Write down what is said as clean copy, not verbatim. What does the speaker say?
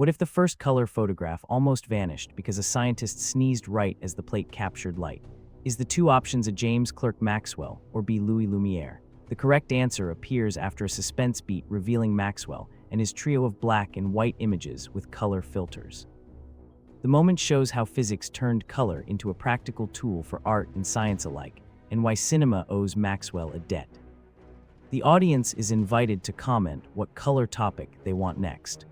What if the first color photograph almost vanished because a scientist sneezed right as the plate captured light? Is the two options A. James Clerk Maxwell or B. Louis Lumiere? The correct answer appears after a suspense beat revealing Maxwell and his trio of black and white images with color filters. The moment shows how physics turned color into a practical tool for art and science alike, and why cinema owes Maxwell a debt. The audience is invited to comment what color topic they want next.